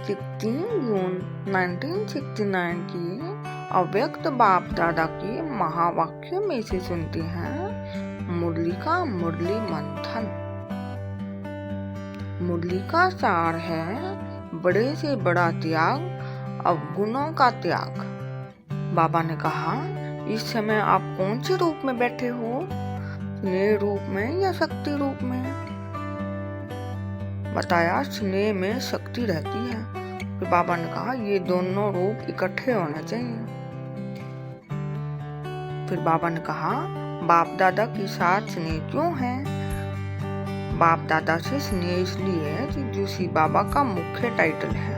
16 जून 1969 की अव्यक्त बाप दादा के महावाक्य में से सुनते हैं मुरली का मुरली मंथन। मुरली का सार है बड़े से बड़ा त्याग, अवगुणों का त्याग। बाबा ने कहा, इस समय आप कौन से रूप में बैठे हो, स्नेह रूप में या शक्ति रूप में? बताया स्नेह में शक्ति रहती है। फिर बाबा ने कहा ये दोनों रूप इकट्ठे होने चाहिए। फिर बाबा ने कहा बाप दादा के साथ स्नेह क्यों है? बाप दादा से स्नेह इसलिए है कि जो शिव बाबा का मुख्य टाइटल है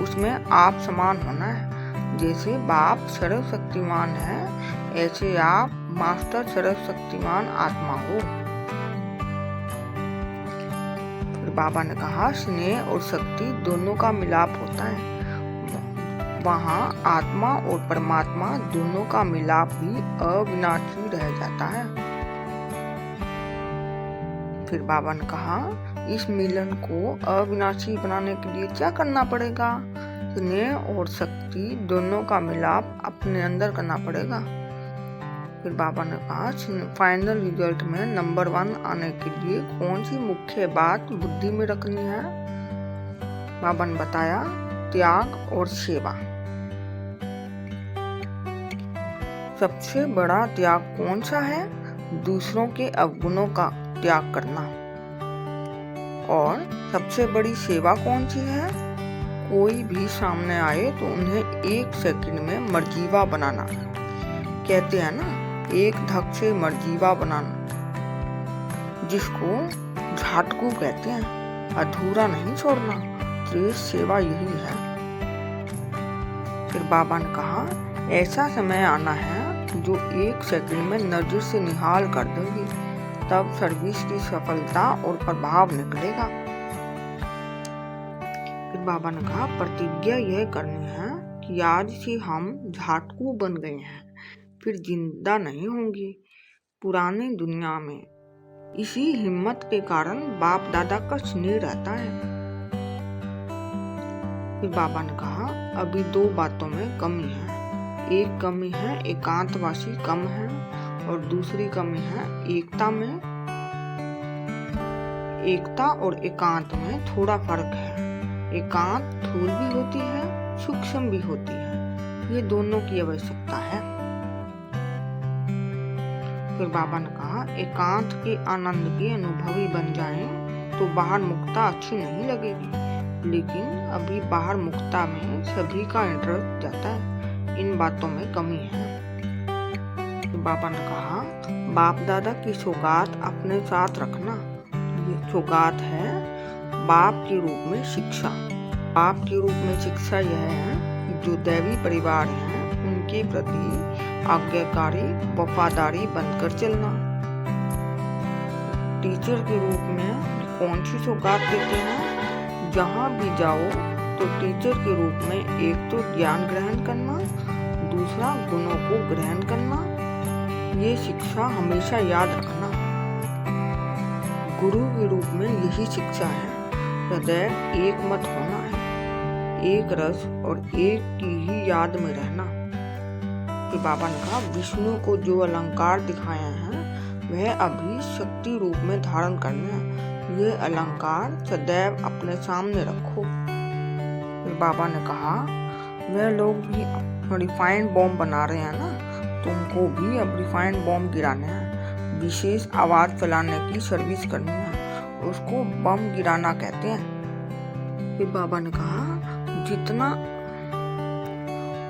उसमें आप समान होना है। जैसे बाप सर्वशक्तिमान है, ऐसे आप मास्टर सर्वशक्तिमान आत्मा हो। फिर बाबा ने कहा स्नेह और शक्ति दोनों का मिलाप होता है, वहाँ आत्मा और परमात्मा दोनों का मिलाप भी अविनाशी रह जाता है। फिर बाबा ने कहा इस मिलन को अविनाशी बनाने के लिए क्या करना पड़ेगा? स्नेह और शक्ति दोनों का मिलाप अपने अंदर करना पड़ेगा। फिर बाबा ने कहा फाइनल रिजल्ट में नंबर 1 आने के लिए कौन सी मुख्य बात बुद्धि में रखनी है? बाबा ने बताया त्याग और सेवा। सबसे बड़ा त्याग कौन सा है? दूसरों के अवगुणों का त्याग करना। और सबसे बड़ी सेवा कौन सी है? कोई भी सामने आए तो उन्हें 1 सेकंड में मर्जीवा बनाना। कहते हैं ना, एक धक से मर्जीवा बनाना, जिसको झाटकू कहते हैं। अधूरा नहीं छोड़ना, श्रेष्ठ सेवा यही है। फिर बाबा ने कहा ऐसा समय आना है जो 1 सेकंड में नजर से निहाल कर देगी, तब सर्विस की सफलता और प्रभाव निकलेगा। फिर बाबा ने कहा प्रतिज्ञा यह करनी है कि आज से हम झाटकू बन गए हैं, फिर जिंदा नहीं होंगे पुरानी दुनिया में। इसी हिम्मत के कारण बाप दादा का स्नेह रहता है। फिर बाबा ने कहा अभी 2 बातों में कमी है। एक कमी है एकांतवासी कम है, और दूसरी कमी है एकता में। एकता और एकांत में थोड़ा फर्क है। एकांत स्थूल भी होती है, सूक्ष्म भी होती है। ये दोनों की आवश्यकता है। फिर बाबा ने कहा एकांत के आनंद के अनुभवी बन जाएं तो बाहर मुक्ता अच्छी नहीं लगेगी, लेकिन अभी बाहर मुक्ता में सभी का इंटरेस्ट जाता है। इन बातों में कमी है। फिर बाबा ने कहा बाप दादा की सौगात अपने साथ रखना। ये सौगात है बाप के रूप में शिक्षा। बाप के रूप में शिक्षा यह है कि जो दैवी परिवार है उनके प्रति आज्ञाकारी वफादारी बनकर चलना। टीचर के रूप में कौन सी सौगात देते हैं? जहाँ भी जाओ तो टीचर के रूप में एक तो ज्ञान ग्रहण करना, दूसरा गुणों को ग्रहण करना। ये शिक्षा हमेशा याद रखना। गुरु के रूप में यही शिक्षा है, सदैव एक मत होना है, एक रस और एक की ही याद में रहना। फिर बाबा ने कहा विष्णु को जो अलंकार दिखाए हैं वह अभी शक्ति रूप में धारण करने हैं। ये अलंकार सदैव अपने सामने रखो। फिर बाबा ने कहा वह लोग भी रिफाइंड बॉम्ब बना रहे हैं ना, तुमको भी अब रिफाइंड बॉम्ब गिराने हैं। विशेष आवाज फैलाने की सर्विस करनी है, उसको बम गिराना कहते हैं। फिर बाबा ने कहा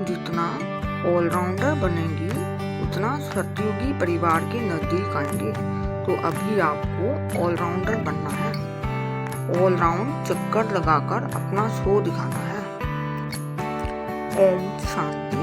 जितना ऑलराउंडर बनेंगी उतना सतयुगी परिवार के नजदीक आएंगे। तो अभी आपको ऑलराउंडर बनना है। ऑलराउंड चक्कर लगाकर अपना शो दिखाना है। ओम शांति।